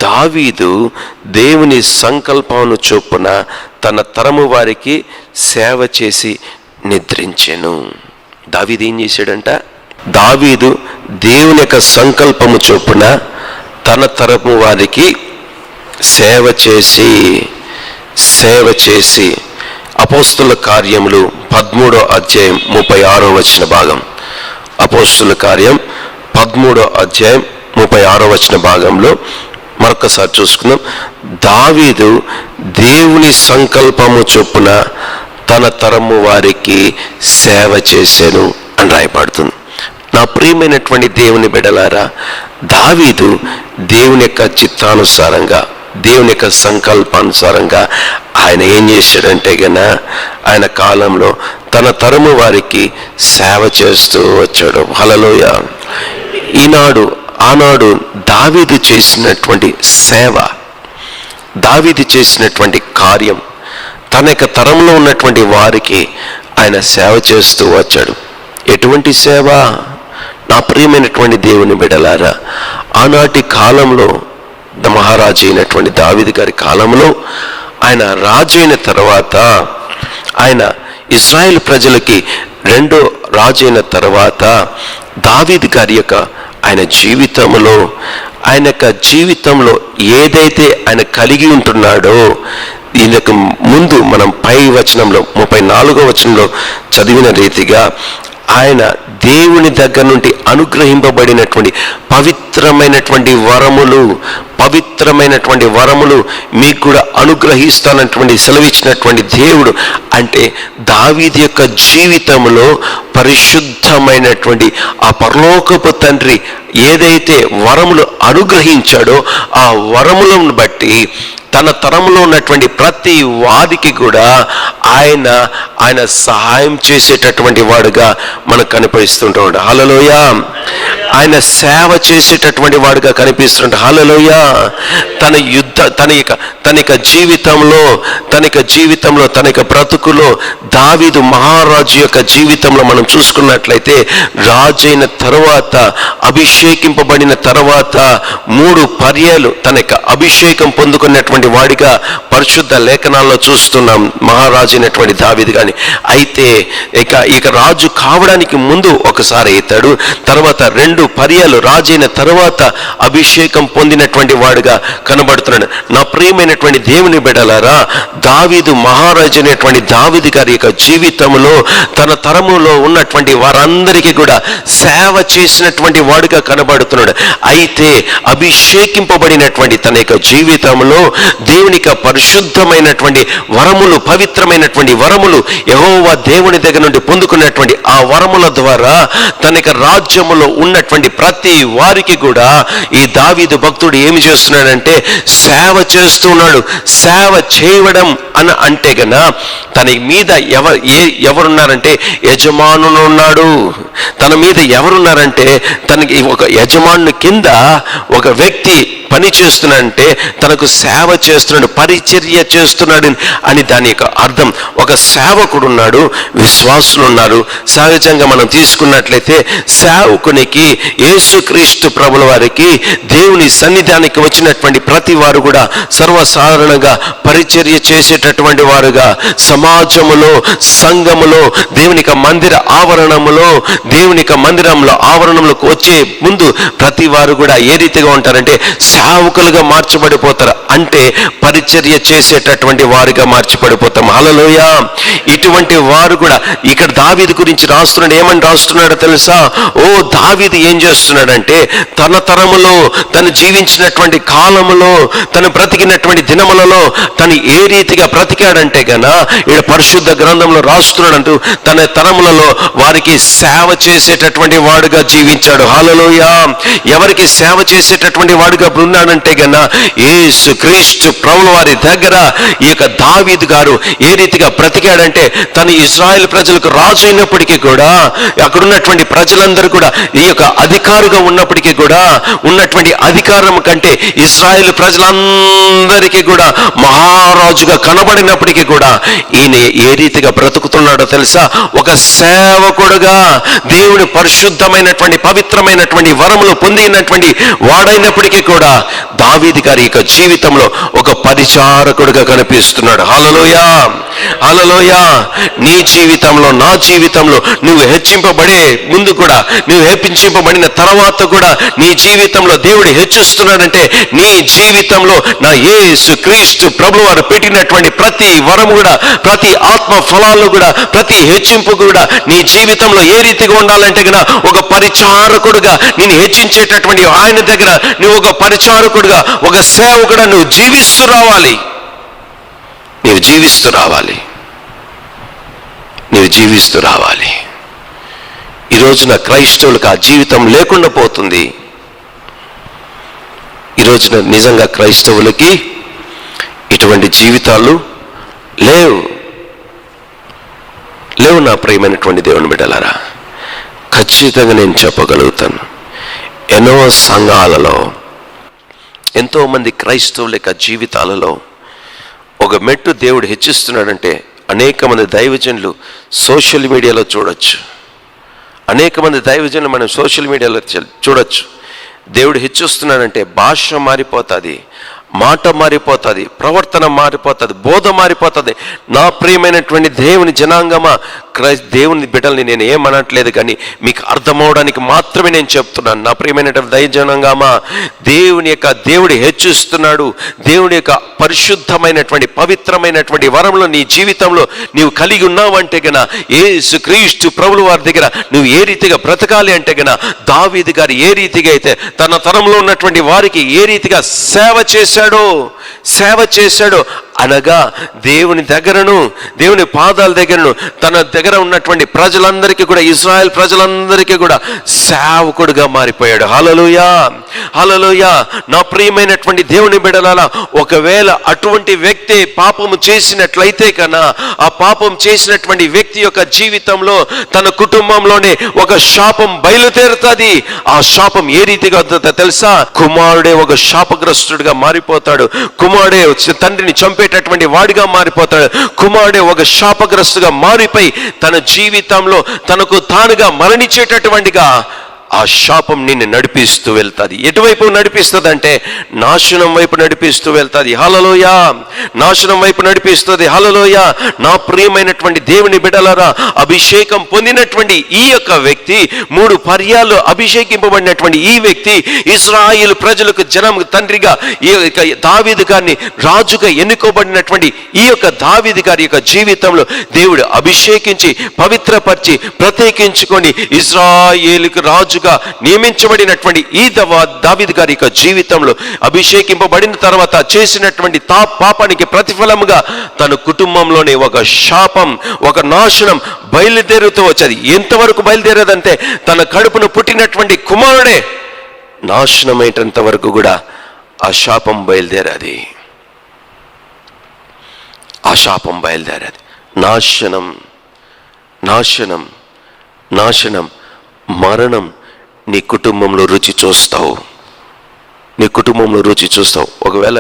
దావీదు దేవుని సంకల్పమును చొప్పున తన తరము వారికి సేవ చేసి నిద్రించెను. దావీదు ఏం చేశాడంట? దావీదు దేవుని యొక్క సంకల్పము చొప్పున తన తరము వారికి సేవ చేసి అపోస్తుల కార్యములు 13వ అధ్యాయం 36వ వచన భాగం. అపోస్తుల కార్యం 13వ అధ్యాయం 36వ వచన భాగంలో మరొకసారి చూసుకుందాం. దావీదు దేవుని సంకల్పము చొప్పున తన తరము వారికి సేవ చేశాను అని రాయబడుతుంది. నా ప్రియమైనటువంటి దేవుని బిడ్డలారా, దావీదు దేవుని యొక్క చిత్తానుసారంగా, దేవుని యొక్క సంకల్పానుసారంగా ఆయన ఏం చేశాడంటే గనా ఆయన కాలంలో తన తరము వారికి సేవ చేస్తూ వచ్చాడు. హల్లెలూయా. ఆనాడు దావీదు చేసినటువంటి సేవ, దావీదు చేసినటువంటి కార్యం, తన యొక్క తరంలో ఉన్నటువంటి వారికి ఆయన సేవ చేస్తూ వచ్చాడు. ఎటువంటి సేవ? నా ప్రియమైనటువంటి దేవుని బిడ్డలారా, ఆనాటి కాలంలో మహారాజు అయినటువంటి దావీదు గారి కాలంలో ఆయన రాజు అయిన తర్వాత, ఆయన ఇశ్రాయేల్ ప్రజలకి రెండో రాజు అయిన తర్వాత దావీదు గారి యొక్క ఆయన జీవితంలో ఏదైతే ఆయన కలిగి ఉంటున్నాడో, దీనికి ముందు మనం పై వచనంలో 34వ వచనంలో చదివిన రీతిగా ఆయన దేవుని దగ్గర నుండి అనుగ్రహింపబడినటువంటి పవిత్రమైనటువంటి వరములు మీకు కూడా అనుగ్రహిస్తానటువంటి సెలవిచ్చినటువంటి దేవుడు అంటే దావీదు యొక్క జీవితంలో పరిశుద్ధమైనటువంటి ఆ పరలోకపు తండ్రి ఏదైతే వరములు అనుగ్రహించాడో ఆ వరములను బట్టి తన తరంలో ఉన్నటువంటి ప్రతి వారికి కూడా ఆయన సహాయం చేసేటటువంటి వాడుగా మనకు కనిపిస్తుంటాడు. హల్లెలూయా. ఆయన సేవ చేసేటటువంటి వాడుగా కనిపిస్తుంటాడు. హల్లెలూయా. తన యొక్క జీవితంలో తన యొక్క బ్రతుకులో దావీదు మహారాజు యొక్క జీవితంలో మనం చూసుకున్నట్లయితే, రాజైన తర్వాత, అభిషేకింపబడిన తర్వాత 3 పర్యాలు తన యొక్క అభిషేకం పొందుకున్నటువంటి వాడిగా పరిశుద్ధ లేఖనాల్లో చూస్తున్నాం మహారాజు అయినటువంటి దావీదు గాని. అయితే ఇక రాజు కావడానికి ముందు ఒకసారి అవుతాడు, తర్వాత 2 పర్యాలు రాజైన తర్వాత అభిషేకం పొందినటువంటి వాడుగా కనబడుతున్నాడు. నా ప్రియమైనటువంటి దేవుని బిడ్డలారా, దావీదు మహారాజు అయినటువంటి దావీదు గారి యొక్క జీవితంలో తన తరములో ఉన్నటువంటి వారందరికీ కూడా సేవ చేసినటువంటి వాడుగా కనబడుతున్నాడు. అయితే అభిషేకింపబడినటువంటి తన యొక్క జీవితంలో దేవునికి పరిశుద్ధమైనటువంటి వరములు, పవిత్రమైనటువంటి వరములు యెహోవా దేవుని దగ్గర నుండి పొందుకున్నటువంటి ఆ వరముల ద్వారా తన యొక్క రాజ్యములో ఉన్నటువంటి ప్రతి వారికి కూడా ఈ దావీదు భక్తుడు ఏమి చేస్తున్నాడంటే సేవ చేస్తున్నాడు. సేవ చేయడం అని అంటే గన తన మీద ఎవరున్నారంటే యజమానులు ఉన్నాడు. తన మీద ఎవరున్నారంటే తనకి ఒక యజమాను కింద ఒక వ్యక్తి పని చేస్తున్నాడంటే తనకు సేవ చేస్తున్నాడు, పరిచర్య చేస్తున్నాడు అని దాని యొక్క అర్థం. ఒక సేవకుడు ఉన్నాడు, విశ్వాసులు ఉన్నారు. సహజంగా మనం తీసుకున్నట్లయితే సేవకునికి యేసుక్రీస్తు ప్రభుల వారికి దేవుని సన్నిధానికి వచ్చినటువంటి ప్రతి వారు కూడా సర్వసాధారణంగా పరిచర్య చేసేటటువంటి వారుగా సమాజములో, సంఘములో, దేవుని మందిర ఆవరణములో, దేవుని మందిరంలో ఆవరణంలోకి వచ్చే ముందు ప్రతి వారు కూడా ఏ రీతిగా ఉంటారంటే సేవకులుగా మార్చబడిపోతారు. అంటే పరిచర్య చేసేటటువంటి వారిగా మార్చబడిపోతాం. హల్లెలూయా. ఇటువంటి వారు కూడా ఇక్కడ దావీదు గురించి రాస్తున్నాడు. ఏమని రాస్తున్నాడో తెలుసా? దావీదు ఏం చేస్తున్నాడంటే తన తరములో, తను జీవించినటువంటి కాలములో, తను బ్రతికినటువంటి దినములలో తను ఏ రీతిగా బ్రతికాడంటే గన ఇక్కడ పరిశుద్ధ గ్రంథంలో రాస్తున్నాడంటూ తన తరములలో వారికి సేవ చేసేటటువంటి వాడుగా జీవించాడు. హల్లెలూయా. ఎవరికి సేవ చేసేటటువంటి వాడుగా ఉన్నాడంటే గన యేసుక్రీస్తు ప్రభుల వారి దగ్గర ఈ యొక్క దావీదు గారు ఏ రీతిగా బ్రతికాడంటే తను ఇశ్రాయేల్ ప్రజలకు రాజు అయినప్పటికీ కూడా, అక్కడ ఉన్నటువంటి ప్రజలందరూ కూడా ఈ యొక్క అధికారిగా ఉన్నప్పటికీ కూడా ఉన్నటువంటి అధికారం కంటే ఇశ్రాయేల్ ప్రజలందరూ ప్రజలందరికీ కూడా మహారాజుగా కనబడినప్పటికీ కూడా ఈయన ఏ రీతిగా బ్రతుకుతున్నాడో తెలుసా? ఒక సేవకుడుగా దేవుని పరిశుద్ధమైనటువంటి పవిత్రమైనటువంటి వరములు పొందినటువంటి వాడైనప్పటికీ కూడా దావీదు గారి యొక్క జీవితంలో ఒక పరిచారకుడుగా కనిపిస్తున్నాడు. హల్లెలూయా, హల్లెలూయా. నీ జీవితంలో, నా జీవితంలో నువ్వు హెచ్చింపబడే ముందు కూడా, నువ్వు హెచ్చింపబడిన తర్వాత కూడా నీ జీవితంలో దేవుడు హెచ్చిస్తున్నాడంటే నీ జీవితంలో నా యేసు క్రీస్తు ప్రభువు వారు పెట్టినటువంటి ప్రతి వరం కూడా, ప్రతి ఆత్మ ఫలాలు కూడా, ప్రతి హెచ్చింపు కూడా నీ జీవితంలో ఏ రీతిగా ఉండాలంటే కనుక ఒక పరిచారకుడుగా నేను హెచ్చించేటటువంటి ఆయన దగ్గర నువ్వు ఒక పరిచారకుడుగా, ఒక సేవకుడుగా నువ్వు జీవిస్తూ రావాలి. నీవు జీవిస్తూ రావాలి, నీవు జీవిస్తూ రావాలి. ఈ రోజున క్రైస్తవులకు ఆ జీవితం లేకుండా పోతుంది. ఈ రోజున నిజంగా క్రైస్తవులకి ఇటువంటి జీవితాలు లేవు. నా ప్రియమైనటువంటి దేవుని బిడ్డలారా, ఖచ్చితంగా నేను చెప్పగలుగుతాను, ఎన్నో సంఘాలలో, ఎంతోమంది క్రైస్తవుల యొక్క జీవితాలలో ఒక మెట్టు దేవుడు హెచ్చిస్తున్నాడంటే అనేక మంది దైవజనులు సోషల్ మీడియాలో చూడొచ్చు. అనేక మంది దైవజనులు మనం సోషల్ మీడియాలో చూడొచ్చు. దేవుడు హెచ్చిస్తున్నాడంటే భాష మారిపోతుంది, మాట మారిపోతుంది, ప్రవర్తన మారిపోతుంది, బోధ మారిపోతుంది. నా ప్రియమైనటువంటి దేవుని జనాంగమా, దేవుని బిడ్డల్ని నేను ఏమనట్లేదు, కానీ మీకు అర్థమవడానికి మాత్రమే నేను చెప్తున్నాను. నా ప్రియమైనటువంటి దైవజనాంగమా, దేవుడు హెచ్చిస్తున్నాడు. దేవుని యొక్క పరిశుద్ధమైనటువంటి పవిత్రమైనటువంటి వరంలో నీ జీవితంలో నీవు కలిగి ఉన్నావంటే గన, యేసు క్రీస్తు ప్రభువు వారి దగ్గర నువ్వు ఏ రీతిగా బ్రతకాలి అంటే గన, దావీదు గారు ఏ రీతిగా అయితే తన తరంలో ఉన్నటువంటి వారికి ఏ రీతిగా సేవ చేశాడో అనగా దేవుని దగ్గరను, దేవుని పాదాల దగ్గరను, తన దగ్గర ఉన్నటువంటి ప్రజలందరికీ కూడా, ఇశ్రాయేల్ ప్రజలందరికీ కూడా సేవకుడుగా మారిపోయాడు. హల్లెలూయా, హల్లెలూయా. నా ప్రియమైనటువంటి దేవుని బిడ్డలారా, ఒకవేళ అటువంటి వ్యక్తి పాపము చేసినట్లయితే కన్నా, ఆ పాపం చేసినటువంటి వ్యక్తి యొక్క జీవితంలో, తన కుటుంబంలోనే ఒక శాపం బయలుదేరుతుంది. ఆ శాపం ఏ రీతిగా తెలుసా? కుమారుడే ఒక శాపగ్రస్తుడిగా మారిపోతాడు. కుమారుడే తండ్రిని చంపేటటువంటి వాడిగా మారిపోతాడు. కుమారుడే ఒక శాపగ్రస్తుగా మారిపోయి తన జీవితంలో తనకు తానుగా మరణించేటటువంటిగా ఆ శాపం నిన్ను నడిపిస్తూ వెళ్తుంది. ఎటువైపు నడిపిస్తుంది అంటే నాశనం వైపు నడిపిస్తూ వెళ్తుంది. హల్లెలూయా, నాశనం వైపు నడిపిస్తుంది. హల్లెలూయా. నా ప్రియమైనటువంటి దేవుని బిడ్డలారా, అభిషేకం పొందినటువంటి ఈ యొక్క వ్యక్తి, 3 పర్యాలు అభిషేకింపబడినటువంటి ఈ వ్యక్తి, ఇశ్రాయేలు ప్రజలకు జనం తండ్రిగా ఈ యొక్క దావీదు గారిని రాజుగా ఎన్నుకోబడినటువంటి ఈ యొక్క దావీదు గారి యొక్క జీవితంలో దేవుడు అభిషేకించి పవిత్రపరిచి ప్రత్యేకించుకొని ఇశ్రాయేలుకు రాజు నియమించబడినటువంటి ఈ దావీదు గారి యొక్క జీవితంలో అభిషేకింపబడిన తర్వాత చేసినటువంటి పాపానికి ప్రతిఫలముగా తన కుటుంబంలోనే ఒక శాపం, ఒక నాశనం బయలుదేరుతూ వచ్చేది. ఎంతవరకు బయలుదేరేదంటే తన కడుపును పుట్టినటువంటి కుమారుడే నాశనమయ్యేంత వరకు కూడా ఆ శాపం బయలుదేరేది. ఆ శాపం బయలుదేరేది. నాశనం, నాశనం, నాశనం, మరణం నీ కుటుంబంలో రుచి చూస్తావు. నీ కుటుంబంలో రుచి చూస్తావు. ఒకవేళ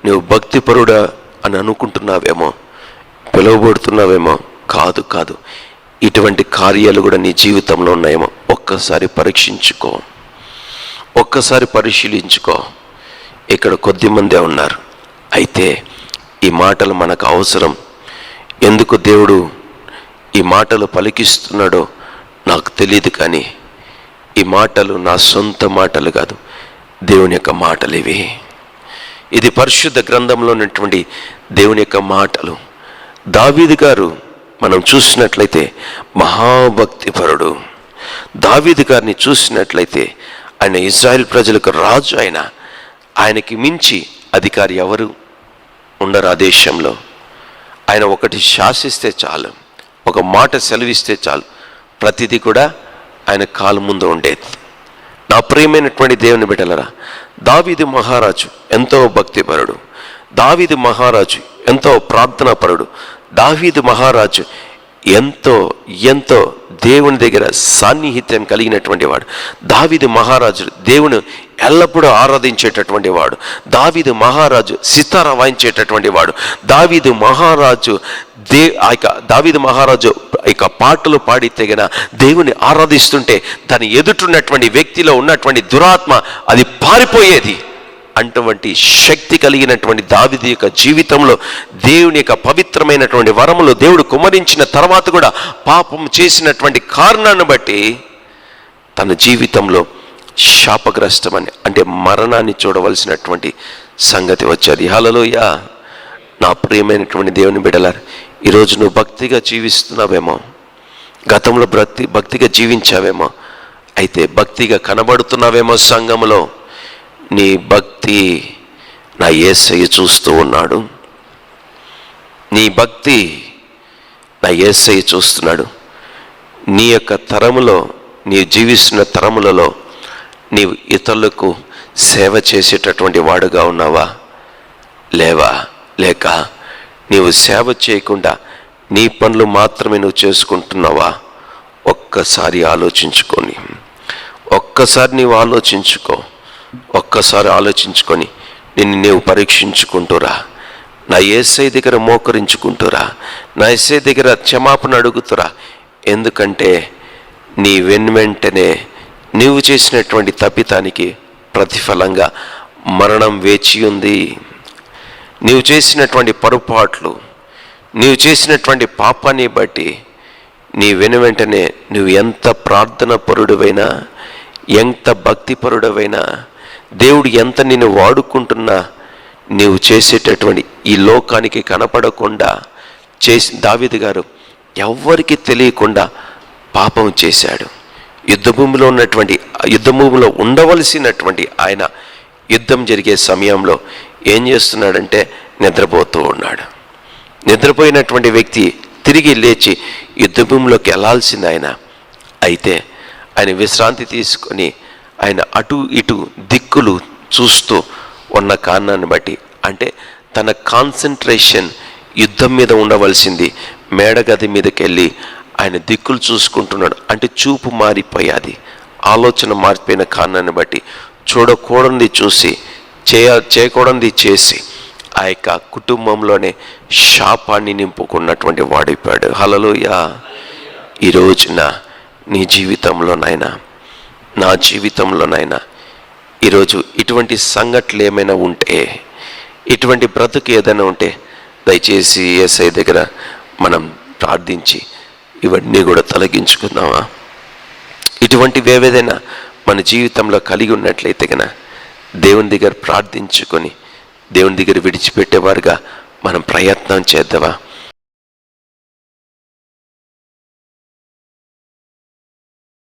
నువ్వు భక్తిపరుడా అని అనుకుంటున్నావేమో, పిలువబడుతున్నావేమో, కాదు. ఇటువంటి కార్యాలు కూడా నీ జీవితంలో ఉన్నాయేమో. ఒక్కసారి పరీక్షించుకో, ఒక్కసారి పరిశీలించుకో. ఇక్కడ కొద్దిమందే ఉన్నారు. అయితే ఈ మాటలు మనకు అవసరం. ఎందుకు దేవుడు ఈ మాటలు పలికిస్తున్నాడో నాకు తెలియదు, కానీ ఈ మాటలు నా సొంత మాటలు కాదు, దేవుని యొక్క మాటలు ఇవి. ఇది పరిశుద్ధ గ్రంథంలో ఉన్నటువంటి దేవుని యొక్క మాటలు. దావీదు గారు మనం చూసినట్లయితే మహాభక్తిపరుడు. దావీదు గారిని చూసినట్లయితే ఆయన ఇశ్రాయేల్ ప్రజలకు రాజు. ఆయనకి మించి అధికారి ఎవరు ఉండరు ఆ దేశంలో. ఆయన ఒకటి శాసిస్తే చాలు, ఒక మాట సెలవిస్తే చాలు, ప్రతిదీ కూడా ఆయన కాలు ముందు ఉండేది. నా ప్రియమైనటువంటి దేవుని బిడ్డలారా, దావీదు మహారాజు ఎంతో భక్తిపరుడు. దావీదు మహారాజు ఎంతో ప్రార్థనాపరుడు. దావీదు మహారాజు ఎంతో ఎంతో దేవుని దగ్గర సాన్నిహిత్యం కలిగినటువంటి వాడు. దావీదు మహారాజు దేవుని ఎల్లప్పుడూ ఆరాధించేటటువంటి వాడు. దావీదు మహారాజు సితార వాయించేటటువంటి వాడు. దావీదు మహారాజు దావీదు మహారాజు ఇక పాటలు పాడి తెగిన దేవుని ఆరాధిస్తుంటే తన ఎదుటున్నటువంటి వ్యక్తిలో ఉన్నటువంటి దురాత్మ అది పారిపోయేది. అటువంటి శక్తి కలిగినటువంటి దావీదు యొక్క జీవితంలో దేవుని యొక్క పవిత్రమైనటువంటి వరములు దేవుడు కుమ్మరించిన తర్వాత కూడా పాపం చేసినటువంటి కారణాన్ని బట్టి తన జీవితంలో శాపగ్రస్తమని అంటే మరణాన్ని చూడవలసినటువంటి సంగతి వచ్చేది. హల్లెలూయా. నా ప్రియమైనటువంటి దేవుని బిడ్డలారా, ఈరోజు నువ్వు భక్తిగా జీవిస్తున్నావేమో, గతంలో భక్తిగా జీవించావేమో, అయితే భక్తిగా కనబడుతున్నావేమో సంఘములో. నీ భక్తి నా యేసయ్య చూస్తూ ఉన్నాడు. నీ భక్తి నా యేసయ్య చూస్తున్నాడు. నీ యొక్క తరములో, నీ జీవిస్తున్న తరములలో నీవు ఇతరులకు సేవ చేసేటటువంటి వాడుగా ఉన్నావా లేక నీవు సేవ చేయకుండా నీ పనులు మాత్రమే నువ్వు చేసుకుంటున్నావా? ఒక్కసారి ఆలోచించుకొని, ఒక్కసారి నీవు ఆలోచించుకొని నిన్ను నీవు పరీక్షించుకుంటూరా. నా యేసయ్య దగ్గర మోకరించుకుంటూరా, నా యేసయ్య దగ్గర క్షమాపణ అడుగుతురా. ఎందుకంటే నీ వెంటనే నీవు చేసినటువంటి తప్పితానికి ప్రతిఫలంగా మరణం వేచి ఉంది. నీవు చేసినటువంటి పొరపాట్లు, నీవు చేసినటువంటి పాపాన్ని బట్టి నీ వెంటనే నువ్వు ఎంత ప్రార్థన పరుడువైనా, ఎంత భక్తిపరుడవైనా, దేవుడు ఎంత నిన్ను వాడుకుంటున్నా, నీవు చేసేటటువంటి ఈ లోకానికి కనపడకుండా దావీదు గారు ఎవ్వరికి తెలియకుండా పాపం చేశాడు. యుద్ధభూమిలో ఉండవలసినటువంటి ఆయన యుద్ధం జరిగే సమయంలో ఏం చేస్తున్నాడంటే నిద్రపోతూ ఉన్నాడు. నిద్రపోయినటువంటి వ్యక్తి తిరిగి లేచి యుద్ధభూమిలోకి వెళ్ళాల్సింది ఆయన. అయితే ఆయన విశ్రాంతి తీసుకొని ఆయన అటు ఇటు దిక్కులు చూస్తూ ఉన్న కారణాన్ని బట్టి, అంటే తన కాన్సన్ట్రేషన్ యుద్ధం మీద ఉండవలసింది మేడగది మీదకి వెళ్ళి ఆయన దిక్కులు చూసుకుంటున్నాడు. అంటే చూపు మారిపోయాది, ఆలోచన మారిపోయిన కారణాన్ని బట్టి చూడకూడనిది చూసి చేయకూడనిది చేసి ఆ యొక్క కుటుంబంలోనే శాపాన్ని నింపుకున్నటువంటి వాడిపోయాడు. హల్లెలూయా. ఈ రోజున నీ జీవితంలోనైనా, నా జీవితంలోనైనా ఈరోజు ఇటువంటి సంఘటనలు ఏమైనా ఉంటే, ఇటువంటి బ్రతుకు ఏదైనా ఉంటే దయచేసి యేసయ్య దగ్గర మనం ప్రార్థించి ఇవన్నీ కూడా తొలగించుకుందామా? ఇటువంటివి ఏవేదైనా మన జీవితంలో కలిగి ఉన్నట్లయితే కనుక దేవుని దగ్గర ప్రార్థించుకొని దేవుని దగ్గర విడిచిపెట్టేవారుగా మనం ప్రయత్నం చేద్దామా?